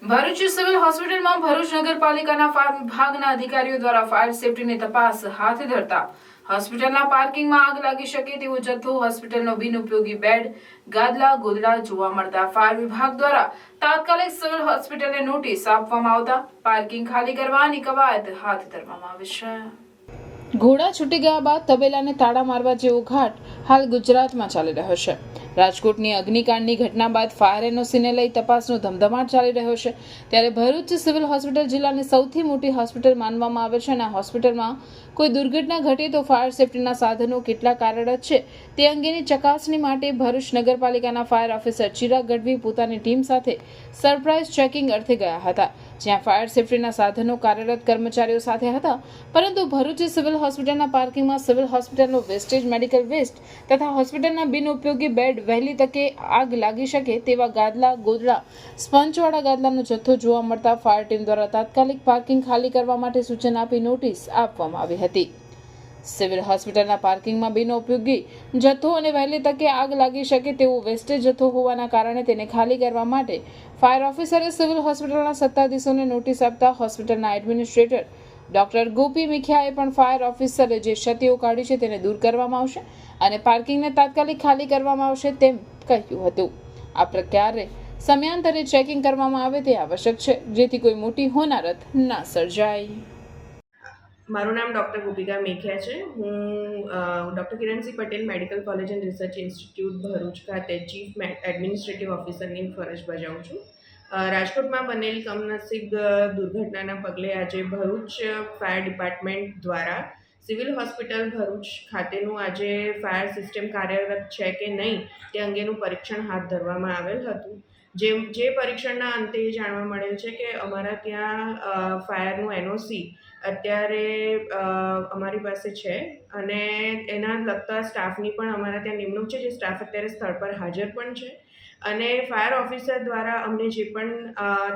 Bharuch civil હોસ્પિટલમાં ભરૂચ નગરપાલિકાના fire વિભાગના અધિકારીઓ દ્વારા ફાયર સેફટીની તપાસ હાથ ધરતા હોસ્પિટલના પાર્કિંગમાં આગ લાગી શકે તેવો જથ્થો, હોસ્પિટલનો બિનઉપયોગી બેડ, ગાદલા ગોદડા જોવા મળતા ફાયર વિભાગ દ્વારા તાત્કાલિક સિવિલ હોસ્પિટલને નોટિસ આપવામાં આવતા પાર્કિંગ ખાલી કરવાની કવાયત હાથ ધરવામાં આવી છે. ઘોડા છૂટી ગયા બાદ તબેલાને તાળા મારવા જેવો ઘાટ હાલ ગુજરાતમાં ચાલી રહ્યો છે. રાજકોટની અગ્નિકાંડની ઘટના બાદ ફાયર એનઓસીને લઈ તપાસનો ધમધમાટ ચાલી રહ્યો છે. ત્યારે ભરૂચ સિવિલ હોસ્પિટલ જિલ્લાની સૌથી મોટી હોસ્પિટલ માનવામાં આવે છે અને આ હોસ્પિટલમાં કોઈ દુર્ઘટના ઘટે તો ફાયર સેફટીના સાધનો કેટલા કાર્યરત છે તે અંગેની ચકાસણી માટે ભરૂચ નગરપાલિકાના ફાયર ઓફિસર ચિરાગ ગઢવી પોતાની ટીમ સાથે સરપ્રાઇઝ ચેકિંગ અર્થે ગયા હતા, જ્યાં ફાયર સેફટીના સાધનો કાર્યરત કર્મચારીઓ સાથે હતા. પરંતુ ભરૂચ સિવિલ હોસ્પિટલના પાર્કિંગમાં સિવિલ હોસ્પિટલનો વેસ્ટેજ, મેડિકલ વેસ્ટ તથા હોસ્પિટલના બિનઉપયોગી બેડ, વહેલી તકે આગ લાગી શકે તેવા ગાદલા, ગોદડા, સ્પંચવાળા ગાદલાનો જથ્થો જોવા મળતા ફાયર ટીમ દ્વારા તાત્કાલિક પાર્કિંગ ખાલી કરવા માટે સૂચન આપી નોટિસ આપવામાં આવી હતી. સિવિલ હોસ્પિટલના પાર્કિંગમાં બિનઉપયોગી જથ્થો અને વહેલી તકે આગ લાગી શકે તેવો વેસ્ટેજ જથ્થો હોવાના કારણે તેને ખાલી કરવા માટે ફાયર ઓફિસરે સિવિલ હોસ્પિટલના સત્તાધીશોને નોટિસ આપતા હોસ્પિટલના એડમિનિસ્ટ્રેટર ડોક્ટર ગોપી મિખિયાએ પણ ફાયર ઓફિસરે જે ક્ષતિઓ કાઢી છે તેને દૂર કરવામાં આવશે અને પાર્કિંગને તાત્કાલિક ખાલી કરવામાં આવશે તેમ કહ્યું હતું. આ પ્રકારે સમયાંતરે ચેકિંગ કરવામાં આવે તે આવશ્યક છે, જેથી કોઈ મોટી હોનારત ના સર્જાય. મારું નામ ડૉક્ટર ગોપિકા મેખિયા છે. હું doctor Kiransinh Patel medical college and research institute Bharuch ખાતે ચીફ એડમિનિસ્ટ્રેટિવ ઓફિસરની ફરજ બજાવું છું. રાજકોટમાં બનેલી કમનસીબ દુર્ઘટનાના પગલે આજે ભરૂચ ફાયર ડિપાર્ટમેન્ટ દ્વારા સિવિલ હોસ્પિટલ ભરૂચ ખાતેનું આજે ફાયર સિસ્ટમ કાર્યરત છે કે નહીં તે અંગેનું પરીક્ષણ હાથ ધરવામાં આવેલ હતું. જે પરીક્ષણના અંતે એ જાણવા મળેલ છે કે અમારા ત્યાં ફાયરનું એનઓસી અત્યારે અમારી પાસે છે અને એના લગતા સ્ટાફની પણ અમારા ત્યાં નિમણૂક છે, જે સ્ટાફ અત્યારે સ્થળ પર હાજર પણ છે. અને ફાયર ઓફિસર દ્વારા અમને જે પણ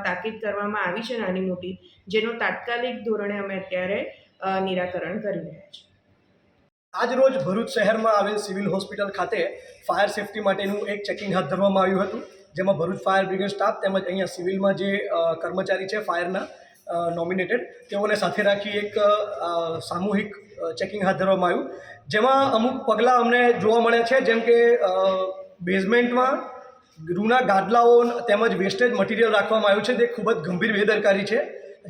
તાકીદ કરવામાં આવી છે નાની મોટી, જેનો તાત્કાલિક ધોરણે અમે અત્યારે નિરાકરણ કરી રહ્યા છીએ. આજ રોજ ભરૂચ શહેરમાં આવેલ સિવિલ હોસ્પિટલ ખાતે ફાયર સેફટી માટેનું એક ચેકિંગ હાથ ધરવામાં આવ્યું હતું, જેમાં ભરૂચ ફાયર બ્રિગેડ સ્ટાફ તેમજ અહીંયા સિવિલમાં જે કર્મચારી છે ફાયરના નોમિનેટેડ તેઓને સાથે રાખી એક સામૂહિક ચેકિંગ હાથ ધરવામાં આવ્યું, જેમાં અમુક પગલાં અમને જોવા મળ્યા છે, જેમ કે બેઝમેન્ટમાં રૂના ગાદલાઓ તેમજ વેસ્ટેજ મટીરિયલ રાખવામાં આવ્યું છે. તે ખૂબ જ ગંભીર બેદરકારી છે,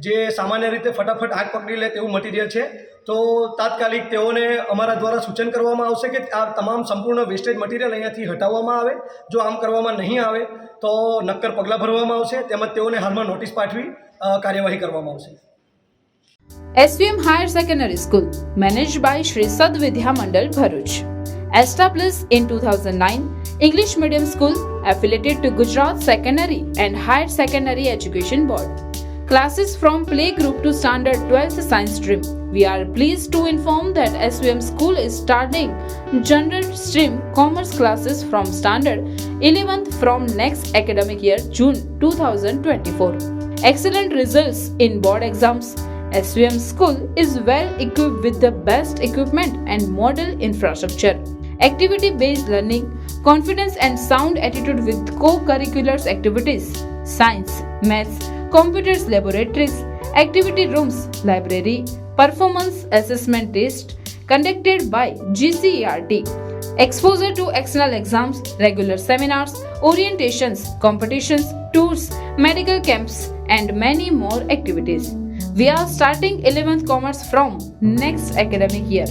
જે સામાન્ય રીતે ફટાફટ આગ પકડી લે તેવું મટીરિયલ છે. તો તાત્કાલિક તેઓને અમારા દ્વારા સૂચન કરવામાં આવશે કે આ તમામ સંપૂર્ણ વેસ્ટેજ મટીરિયલ અહીંયાથી હટાવવામાં આવે. જો આમ કરવામાં નહીં આવે તો નક્કર પગલાં ભરવામાં આવશે, તેમજ તેઓને હાલમાં નોટિસ પાઠવી કાર્યવાહી કરવામાં આવશે. SVM Higher Secondary School, managed by Shri Sad Vidya Mandal, Bharuch. Established in 2009, English medium school affiliated to Gujarat Secondary and Higher Secondary Education Board. Classes from playgroup to standard 12th science stream. We are pleased to inform that SVM school is starting general stream commerce classes from standard 11th from next academic year, June 2024. Excellent results in board exams. SVM school is well equipped with the best equipment and model infrastructure. Activity-based learning, confidence and sound attitude with co-curricular activities, science, maths, computers laboratories, activity rooms, library, performance assessment test conducted by GCERT, exposure to external exams, regular seminars, orientations, competitions, tours, medical camps and many more activities. We are starting 11th commerce from next academic year.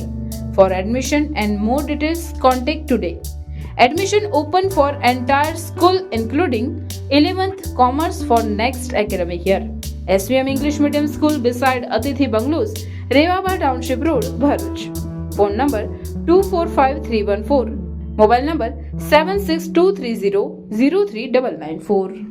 For admission and more details, contact today. Admission open for entire school including 11th commerce for next academic year. SVM English Medium School beside Atithi Bungalows, Rewaba Township Road, Bharuch. Phone number 245314. Mobile number 76230 03994.